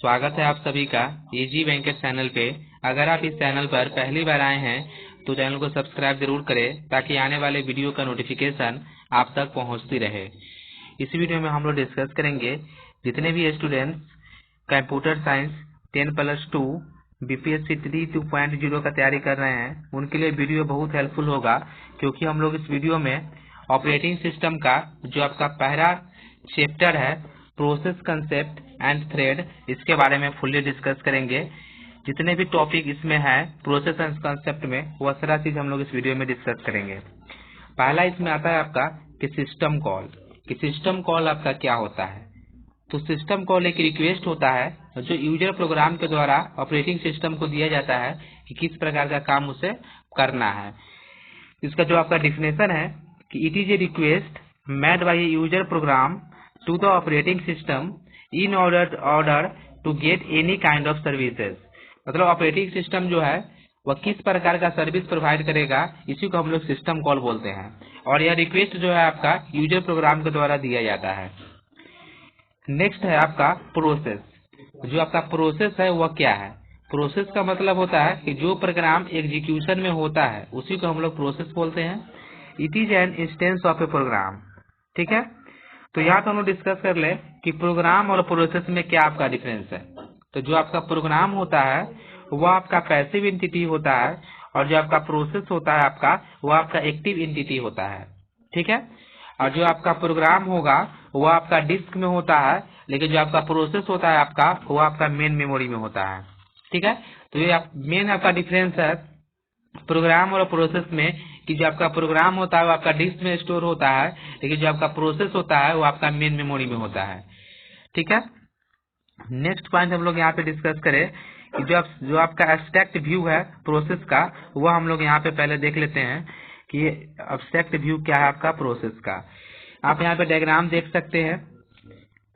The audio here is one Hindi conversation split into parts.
स्वागत है आप सभी का एजी वेंकट चैनल पे। अगर आप इस चैनल पर पहली बार आए हैं तो चैनल को सब्सक्राइब जरूर करें ताकि आने वाले वीडियो का नोटिफिकेशन आप तक पहुंचती रहे। इस वीडियो में हम लोग डिस्कस करेंगे जितने भी स्टूडेंट्स कंप्यूटर साइंस 10+2 बीपीएससी 3.2.0 का तैयारी कर रहे हैं उनके लिए वीडियो बहुत हेल्पफुल होगा, क्योंकि हम लोग इस वीडियो में ऑपरेटिंग सिस्टम का जो आपका पहला चैप्टर है प्रोसेस कंसेप्ट एंड थ्रेड, इसके बारे में फुल्ली डिस्कस करेंगे। जितने भी टॉपिक इसमें है प्रोसेस एंड कंसेप्ट में वो सारा चीज हम लोग इस वीडियो में डिस्कस करेंगे। पहला इसमें आता है आपका कि सिस्टम कॉल। कि सिस्टम कॉल आपका क्या होता है। तो सिस्टम कॉल एक रिक्वेस्ट होता है जो यूजर प्रोग्राम के द्वारा ऑपरेटिंग सिस्टम को दिया जाता है कि किस प्रकार का काम उसे करना है। इसका जो आपका डिफिनेशन है कि it is a request made by a user program to the operating system in order to get any kind of services. मतलब ऑपरेटिंग सिस्टम जो है वह किस प्रकार का सर्विस प्रोवाइड करेगा, इसी को हम लोग सिस्टम कॉल बोलते हैं। और यह रिक्वेस्ट जो है आपका यूजर प्रोग्राम के द्वारा दिया जाता है। नेक्स्ट है आपका प्रोसेस। जो आपका प्रोसेस है वह क्या है। प्रोसेस का मतलब होता है कि जो प्रोग्राम एग्जीक्यूशन में होता है उसी को हम लोग प्रोसेस बोलते हैं। It is an instance of a program. ठीक है, तो यहाँ तो हम लोग डिस्कस कर ले कि प्रोग्राम और प्रोसेस में क्या आपका डिफरेंस है। तो जो आपका प्रोग्राम होता है वह आपका पैसिव एंटिटी होता है और जो आपका प्रोसेस होता है आपका वह आपका एक्टिव एंटिटी होता है। ठीक है, और जो आपका प्रोग्राम होगा वो आपका डिस्क में होता है, लेकिन जो आपका प्रोसेस होता है आपका वो आपका मेन मेमोरी में होता है। ठीक है, तो ये मेन आपका डिफरेंस है प्रोग्राम और प्रोसेस में कि जो आपका प्रोग्राम होता है वो आपका डिस्क में स्टोर होता है, लेकिन जो आपका प्रोसेस होता है वो आपका मेन मेमोरी में होता है। ठीक है, नेक्स्ट पॉइंट हम लोग यहाँ पे डिस्कस करें कि जो आपका एब्स्ट्रैक्ट व्यू है प्रोसेस का वो हम लोग यहाँ पे पहले देख लेते हैं कि एब्स्ट्रैक्ट व्यू क्या है आपका प्रोसेस का। आप यहाँ पे डायग्राम देख सकते हैं।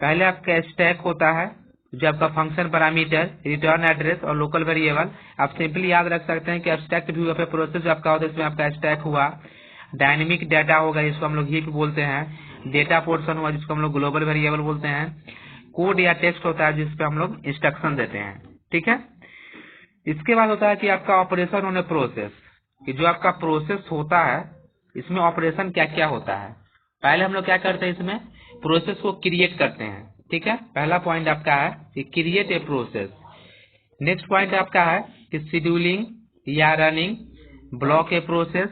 पहले आपका स्टैक होता है जो आपका फंक्शन पैरामीटर, रिटर्न एड्रेस और लोकल वेरिएबल। आप सिंपली याद रख सकते हैं कि abstract view of a process जो आपका होता है इसमें आपका स्टैक हुआ, डायनेमिक डाटा होगा जिसको हम लोग हीप बोलते हैं, डेटा पोर्शन हुआ जिसको हम लोग ग्लोबल वेरिएबल बोलते हैं, कोड या टेक्स्ट होता है जिसपे हम लोग इंस्ट्रक्शन देते हैं। ठीक है, इसके बाद होता है कि आपका ऑपरेशन ऑन ए प्रोसेस। कि जो आपका प्रोसेस होता है इसमें ऑपरेशन क्या क्या होता है। पहले हम लोग क्या करते हैं, इसमें प्रोसेस को क्रिएट करते हैं। ठीक है, पहला पॉइंट आपका है कि create a process. Next point आपका है कि शेड्यूलिंग या running, block a process,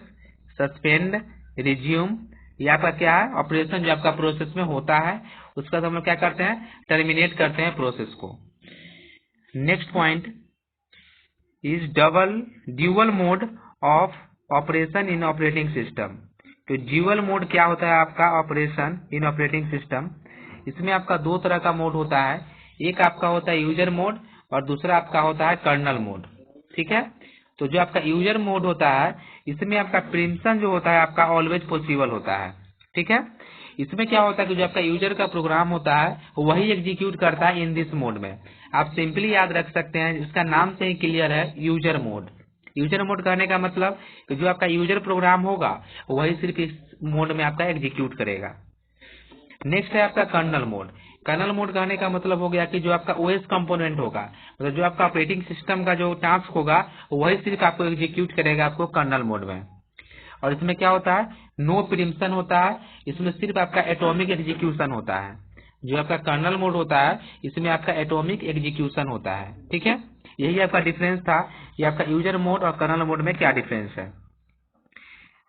suspend, resume. ये आपका क्या है ऑपरेशन जो आपका प्रोसेस में होता है, उसका हम लोग क्या करते हैं टर्मिनेट करते हैं प्रोसेस को। Next point is dual mode of operation in operating system. तो ड्यूअल मोड क्या होता है आपका ऑपरेशन इन ऑपरेटिंग सिस्टम। इसमें आपका दो तरह का मोड होता है, एक आपका होता है यूजर मोड और दूसरा आपका होता है कर्नल मोड। ठीक है, तो जो आपका यूजर मोड होता है इसमें आपका प्रिम्पशन जो होता है आपका ऑलवेज पॉसिबल होता है। ठीक है, इसमें क्या होता है कि जो आपका यूजर का प्रोग्राम होता है वही एग्जीक्यूट करता है इन दिस मोड में। आप सिंपली याद रख सकते हैं, इसका नाम से ही क्लियर है यूजर मोड। यूजर मोड कहने का मतलब कि जो आपका यूजर प्रोग्राम होगा वही सिर्फ इस मोड में आपका एग्जीक्यूट करेगा। नेक्स्ट है आपका कर्नल मोड। कर्नल मोड कहने का मतलब हो गया कि जो आपका ओएस कंपोनेंट होगा, मतलब जो आपका ऑपरेटिंग सिस्टम का जो टास्क होगा वही सिर्फ आपको एग्जीक्यूट करेगा आपको कर्नल मोड में। और इसमें क्या होता है नो प्रिम्पशन होता है, इसमें सिर्फ आपका एटॉमिक एग्जीक्यूशन होता है। जो आपका कर्नल मोड होता है इसमें आपका एटॉमिक एग्जीक्यूशन होता है। ठीक है, यही आपका डिफरेंस था कि आपका यूजर मोड और कर्नल मोड में क्या डिफरेंस है।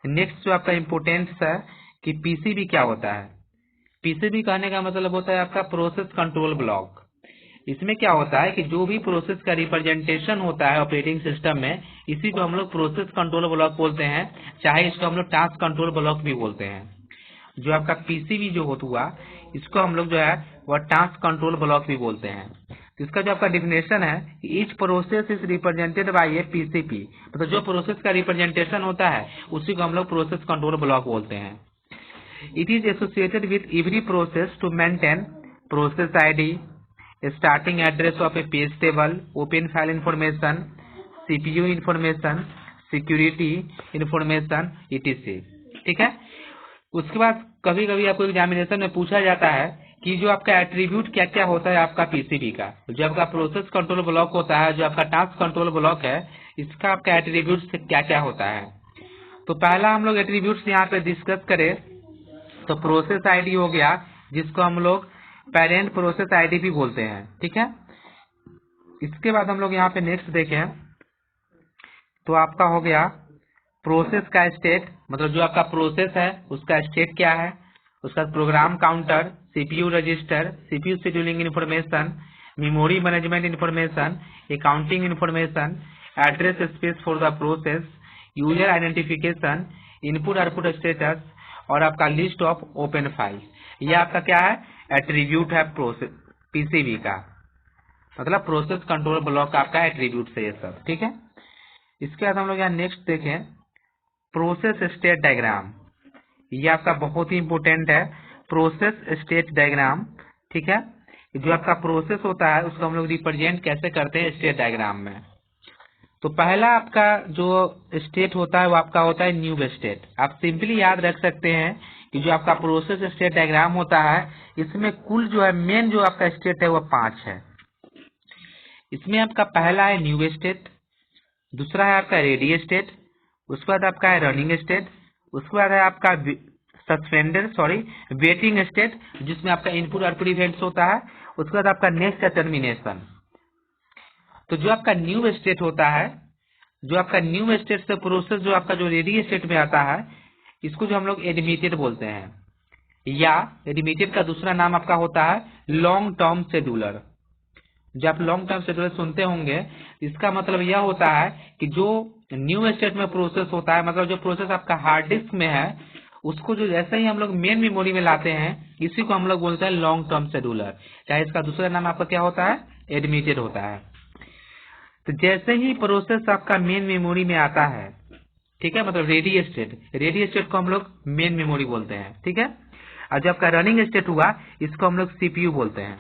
नेक्स्ट जो आपका इम्पोर्टेंस है कि पीसीबी क्या होता है। पीसीबी कहने का मतलब होता है आपका प्रोसेस कंट्रोल ब्लॉक। इसमें क्या होता है कि जो भी प्रोसेस का रिप्रेजेंटेशन होता है ऑपरेटिंग सिस्टम में इसी को हम लोग प्रोसेस कंट्रोल ब्लॉक बोलते हैं, चाहे इसको हम लोग टास्क कंट्रोल ब्लॉक भी बोलते हैं। जो आपका पीसीबी जो हुआ इसको हम लोग जो है वह टास्क कंट्रोल ब्लॉक भी बोलते हैं। तो इसका जो आपका डिफिनेशन है each process is represented by A PCB. मतलब जो प्रोसेस का रिप्रेजेंटेशन होता है उसी को हम लोग प्रोसेस कंट्रोल ब्लॉक बोलते हैं। It is associated with every process to maintain process ID, starting address of a page table, open file information, CPU information, security information, etc. ठीक है, उसके बाद कभी कभी आपको एग्जामिनेशन में पूछा जाता है कि जो आपका एट्रीब्यूट क्या क्या होता है आपका पीसीबी का। जो आपका प्रोसेस कंट्रोल ब्लॉक होता है, जो आपका टास्क कंट्रोल ब्लॉक है, इसका आपका एट्रीब्यूट से क्या क्या होता है। तो पहला हम लोग एट्रीब्यूट्स यहाँ पे डिस्कस करें तो प्रोसेस आईडी हो गया, जिसको हम लोग पेरेंट प्रोसेस आईडी भी बोलते हैं, ठीक है। इसके बाद हम लोग यहाँ पे नेक्स्ट देखें तो आपका हो गया प्रोसेस का स्टेट, मतलब जो आपका प्रोसेस है उसका स्टेट क्या है, उसका program counter, CPU register, CPU scheduling information, memory management information, accounting information, address space for the process, user identification, input output status और आपका लिस्ट ऑफ ओपन फाइल। यह आपका क्या है, एट्रीब्यूट है प्रोसेस पीसीबी का, मतलब प्रोसेस कंट्रोल ब्लॉक का आपका एट्रीब्यूट है ये सब, ठीक है। इसके बाद हम लोग यहाँ नेक्स्ट देखें प्रोसेस स्टेट डायग्राम। ये आपका बहुत ही इंपोर्टेंट है, प्रोसेस स्टेट डायग्राम, ठीक है। जो आपका प्रोसेस होता है उसको हम लोग रिप्रेजेंट कैसे करते हैं स्टेट डायग्राम में। तो पहला आपका जो स्टेट होता है वो आपका होता है न्यू स्टेट। आप सिंपली याद रख सकते हैं कि जो आपका प्रोसेस स्टेट डायग्राम होता है इसमें कुल जो है मेन जो आपका स्टेट है वो 5 है। इसमें आपका पहला है न्यू स्टेट, दूसरा है आपका रेडी स्टेट, उसके बाद आपका है रनिंग स्टेट, उसके बाद है आपका वेटिंग स्टेट जिसमें आपका इनपुट आउटपुट इवेंट्स होता है, उसके बाद आपका नेक्स्ट है टर्मिनेशन। तो जो आपका न्यू स्टेट होता है, जो आपका न्यू स्टेट से प्रोसेस जो आपका जो रेडी स्टेट में आता है इसको जो हम लोग एडमिटेड बोलते हैं, या एडमिटेड का दूसरा नाम आपका होता है लॉन्ग टर्म शेड्यूलर। जो आप लॉन्ग टर्म शेड्यूलर सुनते होंगे इसका मतलब यह होता है कि जो न्यू स्टेट में प्रोसेस होता है, मतलब जो प्रोसेस आपका हार्ड डिस्क में है उसको जो जैसे ही हम लोग मेन मेमोरी में लाते हैं इसी को हम लोग बोलते हैं लॉन्ग टर्म शेड्यूलर, चाहे इसका दूसरा नाम आपका क्या होता है, एडमिटेड होता है। तो जैसे ही प्रोसेस आपका मेन मेमोरी में आता है, ठीक है, मतलब रेडी स्टेट को हम लोग मेन मेमोरी बोलते हैं, ठीक है। और जो आपका रनिंग स्टेट हुआ इसको हम लोग सीपीयू बोलते हैं।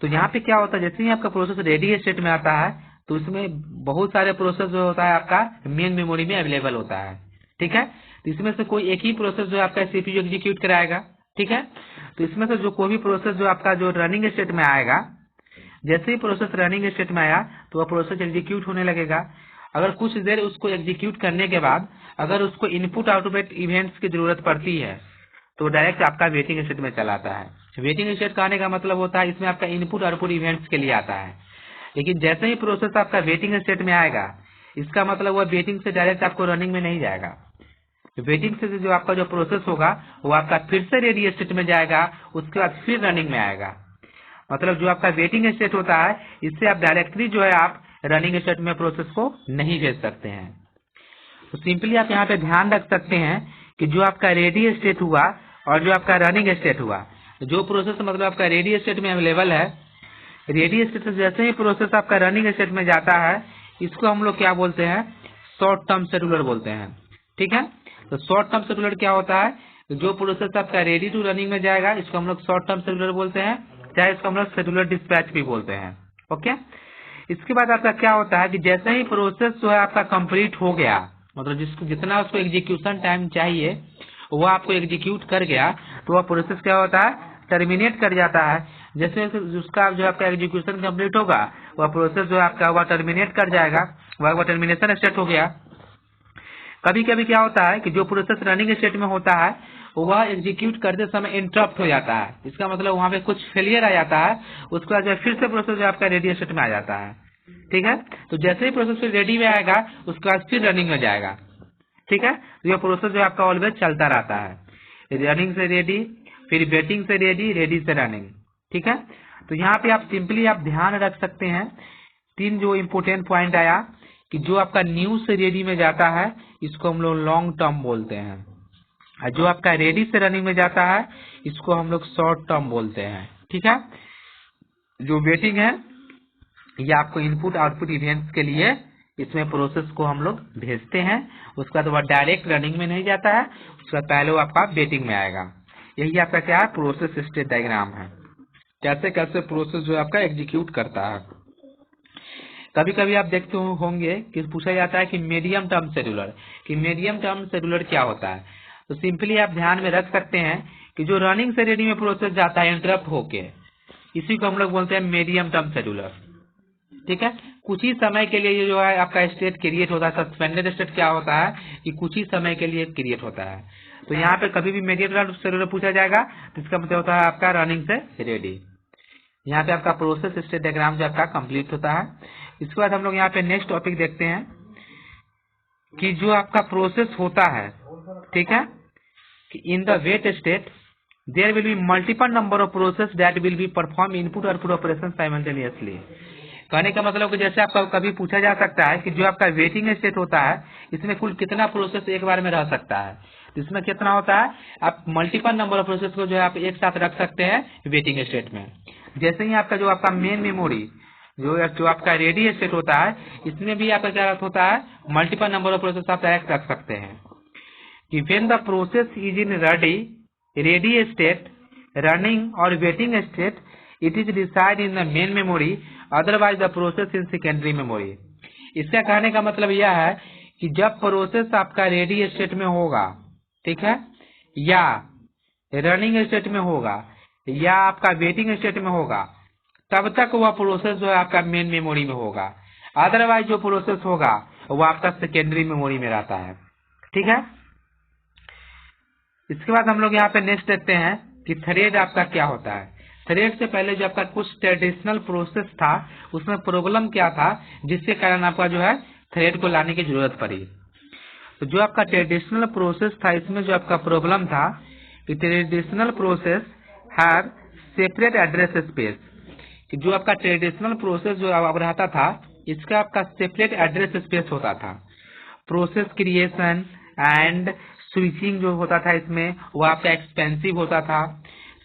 तो यहाँ पे क्या होता है, जैसे ही आपका प्रोसेस रेडी स्टेट में आता है तो इसमें बहुत सारे प्रोसेस जो होता है आपका मेन मेमोरी में अवेलेबल होता है, ठीक है। तो इसमें से कोई एक ही प्रोसेस जो आपका सीपीयू एग्जीक्यूट कराएगा, ठीक है। तो इसमें से जो कोई भी प्रोसेस जो आपका जो रनिंग स्टेट में आएगा, जैसे ही प्रोसेस रनिंग स्टेट में आया तो वह प्रोसेस एग्जीक्यूट होने लगेगा। अगर कुछ देर उसको एग्जीक्यूट करने के बाद अगर उसको इनपुट आउटपुट इवेंट्स की जरूरत पड़ती है तो डायरेक्ट आपका वेटिंग स्टेट में चला आता है। वेटिंग स्टेट का आने का मतलब होता है इसमें आपका इनपुट आउटपुट इवेंट्स के लिए आता है। लेकिन जैसे ही प्रोसेस आपका वेटिंग स्टेट में आएगा इसका मतलब वह वेटिंग से डायरेक्ट आपको रनिंग में नहीं जाएगा। वेटिंग से जो आपका जो प्रोसेस होगा वो आपका फिर से रेडी स्टेट में जाएगा, उसके बाद फिर रनिंग में आएगा। मतलब जो आपका वेटिंग स्टेट होता है इससे आप डायरेक्टली जो है आप रनिंग स्टेट में प्रोसेस को नहीं भेज सकते हैं। तो सिंपली आप यहाँ पे ध्यान रख सकते हैं कि जो आपका रेडी स्टेट हुआ और जो आपका रनिंग स्टेट हुआ, जो प्रोसेस मतलब आपका रेडी स्टेट में अवेलेबल है, रेडी स्टेट से जैसे ही प्रोसेस आपका रनिंग स्टेट में जाता है इसको हम लोग क्या बोलते हैं, शॉर्ट टर्म शेड्यूलर बोलते हैं, ठीक है। तो शॉर्ट टर्म शेड्यूलर क्या होता है, जो प्रोसेस आपका रेडी टू रनिंग में जाएगा इसको हम लोग शॉर्ट टर्म शेड्यूलर बोलते हैं, चाहे इसको हम लोग शेड्यूलर डिस्पैच भी बोलते हैं, ओके। इसके बाद आपका क्या होता है कि जैसे ही प्रोसेस जो है आपका कंप्लीट हो गया, मतलब जिसको जितना उसको एग्जीक्यूशन टाइम चाहिए वो आपको एग्जीक्यूट कर गया तो वह प्रोसेस क्या होता है, टर्मिनेट कर जाता है। जैसे उसका जो आपका एग्जीक्यूशन कंप्लीट होगा वह प्रोसेस जो आपका वह टर्मिनेट कर जाएगा, वह टर्मिनेशन स्टेट हो गया। कभी कभी क्या होता है कि जो प्रोसेस रनिंग स्टेट में होता है वह एग्जीक्यूट करते समय इंटरप्ट हो जाता है, इसका मतलब वहाँ पे कुछ फेलियर आ जाता है, उसके बाद फिर से प्रोसेस जो आपका रेडी स्टेट में आ जाता है, ठीक है। तो जैसे ही प्रोसेस फिर रेडी में आएगा उसके बाद फिर रनिंग में जाएगा, ठीक है। तो यह प्रोसेस जो आपका ऑलवेज चलता रहता है, रनिंग से रेडी, फिर वेटिंग से रेडी, रेडी से रनिंग, ठीक है। तो यहाँ पे आप सिंपली आप ध्यान रख सकते हैं 3 जो इम्पोर्टेंट पॉइंट आया कि जो आपका न्यू से रेडी में जाता है इसको हम लोग लॉन्ग टर्म बोलते हैं, और जो आपका रेडी से रनिंग में जाता है इसको हम लोग शॉर्ट टर्म बोलते हैं, ठीक है। जो वेटिंग है ये आपको इनपुट आउटपुट इवेंट्स के लिए इसमें प्रोसेस को हम लोग भेजते हैं, उसके बाद वह डायरेक्ट रनिंग में नहीं जाता है, उसके बाद पहले वो आपका वेटिंग में आएगा। यही आपका क्या है, प्रोसेस स्टेट डायग्राम है, कैसे कैसे प्रोसेस जो आपका एग्जीक्यूट करता है। कभी कभी आप देखते होंगे कि पूछा जाता है कि मीडियम टर्म शेड्यूलर, कि मीडियम टर्म शेड्यूलर क्या होता है। तो सिंपली आप ध्यान में रख सकते हैं कि जो रनिंग से रेडी में प्रोसेस जाता है इंटरप्ट होके, इसी को हम लोग बोलते हैं मीडियम टर्म शेड्यूलर। ठीक है, कुछ ही समय के लिए ये जो है आपका स्टेट क्रिएट होता है। सस्पेंडेड स्टेट क्या होता है कि कुछ ही समय के लिए क्रिएट होता है। तो यहाँ पे कभी भी मीडियम टर्म शेड्यूलर पूछा जाएगा तो इसका मतलब होता है आपका रनिंग से रेडी। यहाँ पे आपका प्रोसेस स्टेट डायग्राम जो आपका कंप्लीट होता है। इसके बाद हम लोग यहाँ पे नेक्स्ट टॉपिक देखते हैं कि जो आपका प्रोसेस होता है, ठीक है, कि in the wait state there will be multiple number of process that will be perform input output operation simultaneously. कहने का मतलब कि जैसे आपका कभी पूछा जा सकता है कि जो आपका वेटिंग स्टेट होता है इसमें कुल कितना प्रोसेस एक बार में रह सकता है, तो इसमें कितना होता है, आप मल्टीपल नंबर ऑफ प्रोसेस को जो है आप एक साथ रख सकते हैं वेटिंग स्टेट में। जैसे ही आपका जो आपका मेन मेमोरी जो आपका रेडी स्टेट होता है, इसमें भी आपका क्या होता है, मल्टीपल नंबर ऑफ प्रोसेस आप डायरेक्ट रख सकते हैं। कि when the process is in ready state, running और waiting state, it is reside in the main memory, otherwise the process in secondary memory. इसका कहने का मतलब यह है कि जब प्रोसेस आपका रेडी स्टेट में होगा, ठीक है, या रनिंग स्टेट में होगा या आपका वेटिंग स्टेट में होगा, तब तक वह प्रोसेस जो है आपका मेन मेमोरी में होगा। अदरवाइज जो प्रोसेस होगा वो आपका सेकेंडरी मेमोरी में रहता है। ठीक है, इसके बाद हम लोग यहाँ पे नेक्स्ट देखते हैं कि थ्रेड आपका क्या होता है। थ्रेड से पहले जो आपका कुछ ट्रेडिशनल प्रोसेस था उसमें प्रॉब्लम क्या था जिसके कारण आपका जो है थ्रेड को लाने की जरूरत पड़ी। तो जो आपका ट्रेडिशनल प्रोसेस था इसमें जो आपका प्रॉब्लम था कि traditional process have separate address space, कि जो आपका ट्रेडिशनल प्रोसेस जो अब रहता था इसका आपका सेपरेट एड्रेस स्पेस होता था। प्रोसेस क्रिएशन एंड स्विचिंग जो होता था इसमें वो आपका एक्सपेंसिव होता था।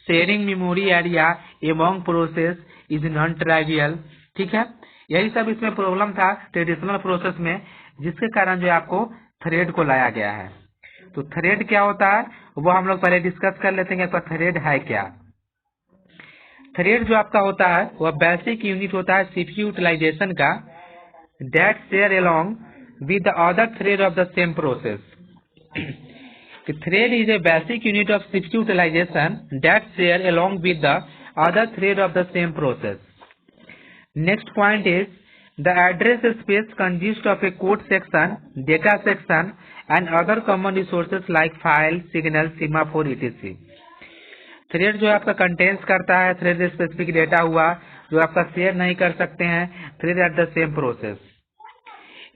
Sharing memory area among process is non trivial. ठीक है, यही सब इसमें प्रॉब्लम था ट्रेडिशनल प्रोसेस में, जिसके कारण जो आपको थ्रेड को लाया गया है। तो थ्रेड क्या होता है वो हम लोग पहले डिस्कस कर लेते हैं कि आपका थ्रेड है क्या। थ्रेड जो आपका होता है वह बेसिक यूनिट होता है सीपीयू यूटिलाइजेशन का, that share along with the other thread of the same process. Thread is a basic unit of CPU utilisation that share along with the other thread of the same process. Next point is the address space consist of A code section, data section and other common resources like file, signal, semaphore etc। Thread जो आपका कंटेंट्स करता है थ्रेड स्पेसिफिक डेटा हुआ जो आपका शेयर नहीं कर सकते हैं thread at the same process.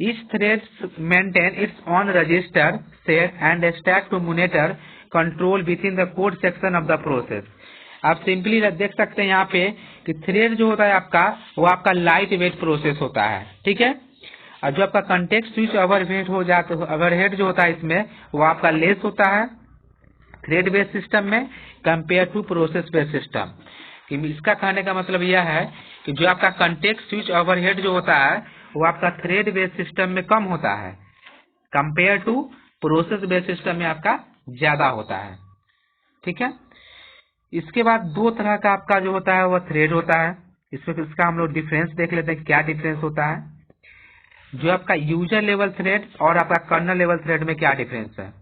Each thread maintain its own register, share and stack to monitor control within the code section of the process. आप सिंपली देख सकते हैं यहाँ पे कि थ्रेड जो होता है आपका वो आपका लाइट वेट प्रोसेस होता है। ठीक है, और जो आपका कंटेक्स्ट स्विच ओवरहेड हो जाता है, ओवरहेड जो होता है इसमें वो आपका लेस होता है थ्रेड बेस्ड सिस्टम में compare to process based system. इसका कहने का मतलब यह है कि जो आपका कंटेक्स्ट स्विच ओवरहेड जो होता है वो आपका थ्रेड बेस्ड सिस्टम में कम होता है compare to process based system में आपका ज्यादा होता है। ठीक है, इसके बाद दो तरह का आपका जो होता है वह थ्रेड होता है। इसमें इसका हम लोग डिफरेंस देख लेते हैं क्या डिफरेंस होता है। जो आपका यूजर लेवल थ्रेड और आपका कर्नल लेवल थ्रेड में क्या डिफरेंस है।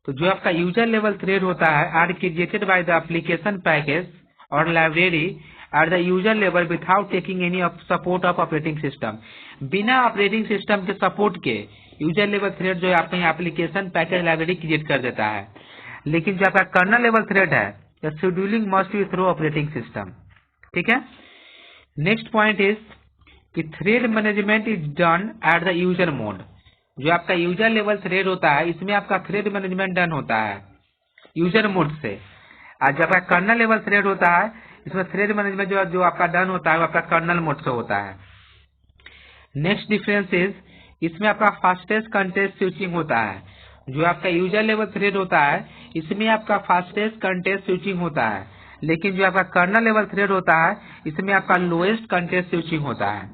तो जो आपका यूजर लेवल थ्रेड होता है are created by the application package और library at the user level without taking any support of operating system. बिना ऑपरेटिंग सिस्टम के सपोर्ट के यूजर लेवल थ्रेड जो है आपका एप्लीकेशन पैकेज लाइब्रेरी क्रिएट कर देता है। लेकिन जो आपका कर्नल लेवल थ्रेड है scheduling must be through operating system. ठीक है, नेक्स्ट पॉइंट इज कि thread management is done at the user mode. जो आपका यूजर लेवल थ्रेड होता है इसमें आपका थ्रेड मैनेजमेंट डन होता है यूजर मोड से, और जब आपका कर्नल लेवल थ्रेड होता है इसमें थ्रेड मैनेजमेंट जो आपका डन होता है वो आपका कर्नल मोड से होता है। नेक्स्ट डिफरेंस इज इसमें आपका फास्टेस्ट कंटेस्ट स्विचिंग होता है। जो आपका यूजर लेवल थ्रेड होता है इसमें आपका फास्टेस्ट कंटेस्ट स्विचिंग होता है, लेकिन जो आपका कर्नल लेवल थ्रेड होता है इसमें आपका लोएस्ट कंटेस्ट स्विचिंग होता है।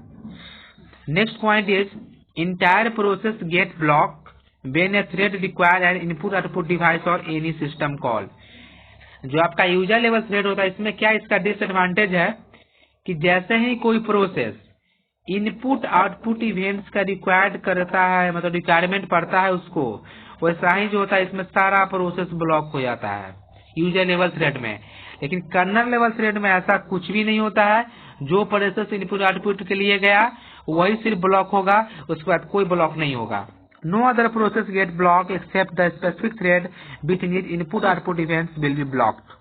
Next point is entire process get blocked when a thread require an input output device or any system call। जो आपका यूजर लेवल थ्रेड होता है इसमें क्या इसका डिसएडवांटेज है कि जैसे ही कोई प्रोसेस इनपुट आउटपुट इवेंट्स का रिक्वायर्ड करता है, मतलब रिक्वायरमेंट पड़ता है उसको, वैसा ही जो होता है इसमें सारा प्रोसेस ब्लॉक हो जाता है, यूजर लेवल थ्रेड में। लेकिन कर्नल लेवल थ्रेड में ऐसा कुछ भी नहीं होता है। जो प्रोसेस इनपुट आउटपुट के लिए गया वही सिर्फ ब्लॉक होगा, उसके बाद कोई ब्लॉक नहीं होगा। No other process get block except the specific thread within input output events will be blocked.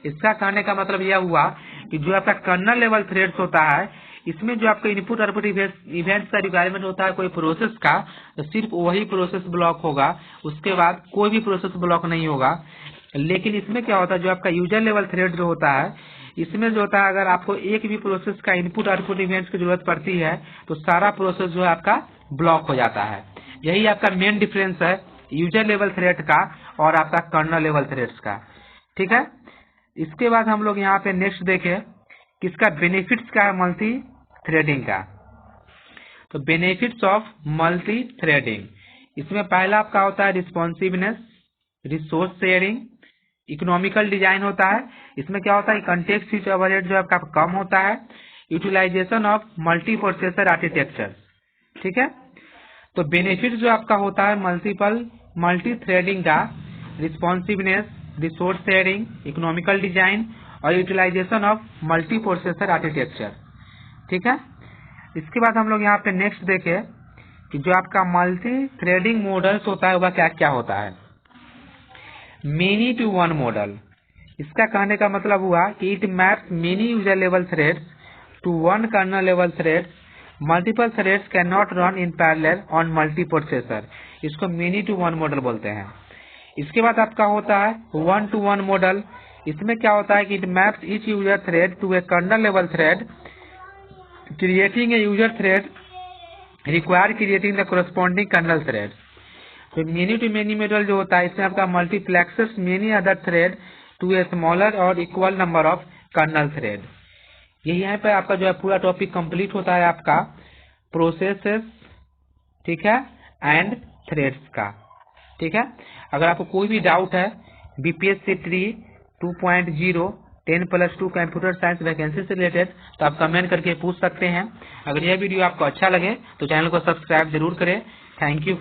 इसका कहने का मतलब यह हुआ कि जो आपका कर्नल लेवल थ्रेड्स होता है, इसमें जो आपका इनपुट आउटपुट इवेंट्स का रिक्वायरमेंट होता है कोई प्रोसेस का, तो सिर्फ वही प्रोसेस ब्लॉक होगा, उसके बाद कोई भी प्रोसेस ब्लॉक नहीं होगा। लेकिन इसमें क्या होता है, जो आपका यूजर लेवल थ्रेड जो होता है, इसमें जो होता है अगर आपको एक भी प्रोसेस का इनपुट आउटपुट इवेंट्स की जरूरत पड़ती है तो सारा प्रोसेस जो है आपका ब्लॉक हो जाता है। यही आपका मेन डिफरेंस है यूजर लेवल थ्रेड का और आपका कर्नल लेवल थ्रेड्स का। ठीक है, इसके बाद हम लोग यहाँ पे नेक्स्ट देखें कि इसका बेनिफिट्स क्या है मल्टी थ्रेडिंग का। तो बेनिफिट्स ऑफ मल्टी थ्रेडिंग, इसमें पहला आपका होता है responsiveness, resource sharing, economical design होता है। इसमें क्या होता है, कंटेक्स्ट स्विच ओवरहेड जो आपका कम होता है, utilization of multi processor architecture. ठीक है, तो बेनिफिट जो आपका होता है मल्टी थ्रेडिंग का, responsiveness, resource sharing, economical design और utilization of multi processor architecture. ठीक है, इसके बाद हम लोग यहाँ पे नेक्स्ट देखें कि जो आपका मल्टी थ्रेडिंग मॉडल्स होता है वह क्या क्या होता है। मेनी टू वन मॉडल, इसका कहने का मतलब हुआ कि it maps many user level threads to one kernel level threads. Multiple threads can not run in parallel on multi processor, इसको मेनी टू वन मॉडल बोलते हैं। इसके बाद आपका होता है वन टू वन मॉडल। इसमें क्या होता है कि it maps each user thread to a kernel level thread, creating a user thread require creating the corresponding kernel thread. तो मेनी टू मेनी मॉडल जो होता है इसमें आपका multiplexes many other thread to a smaller और equal number of kernel thread. यही यहाँ पे आपका जो है पूरा टॉपिक कंप्लीट होता है आपका प्रोसेसेस, ठीक है, एंड थ्रेड्स का। ठीक है, अगर आपको कोई भी डाउट है बीपीएससी 3 2.0 10+2 कंप्यूटर साइंस वैकेंसी से रिलेटेड तो आप कमेंट करके पूछ सकते हैं। अगर यह वीडियो आपको अच्छा लगे तो चैनल को सब्सक्राइब जरूर करें। Thank you.